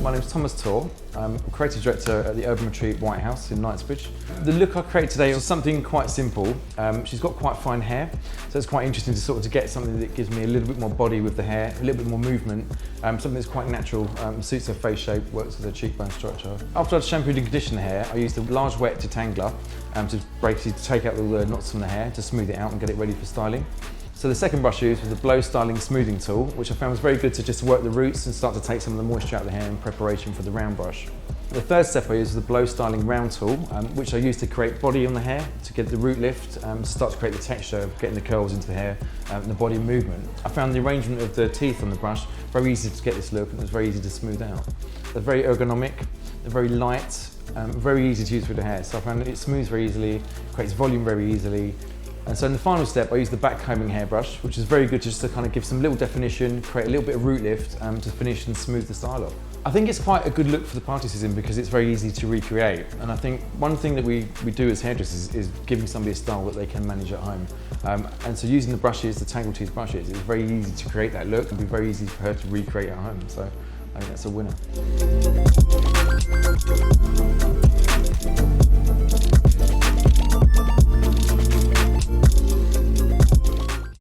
My name's Thomas Torr. I'm Creative Director at the Urban Retreat White House in Knightsbridge. The look I created today was something quite simple. She's got quite fine hair, so it's quite interesting to get something that gives me a little bit more body with the hair, a little bit more movement, something that's quite natural, suits her face shape, works with her cheekbone structure. After I'd shampooed and conditioned the hair, I used a large wet detangler to basically take out all the knots from the hair, to smooth it out and get it ready for styling. So the second brush I used was the blow styling smoothing tool, which I found was very good to just work the roots and start to take some of the moisture out of the hair in preparation for the round brush. The third step I used was the blow styling round tool, which I used to create body on the hair, to get the root lift, to start to create the texture of getting the curls into the hair and the body movement. I found the arrangement of the teeth on the brush very easy to get this look, and it was very easy to smooth out. They're very ergonomic, they're very light, very easy to use with the hair. So I found that it smooths very easily, creates volume very easily. And so in the final step, I used the back combing hairbrush, which is very good just to kind of give some little definition, create a little bit of root lift to finish and smooth the style up. I think it's quite a good look for the party season because it's very easy to recreate. And I think one thing that we do as hairdressers is giving somebody a style that they can manage at home. And so using the brushes, the Tangle Teezer brushes, it's very easy to create that look and be very easy for her to recreate at home. So I think that's a winner.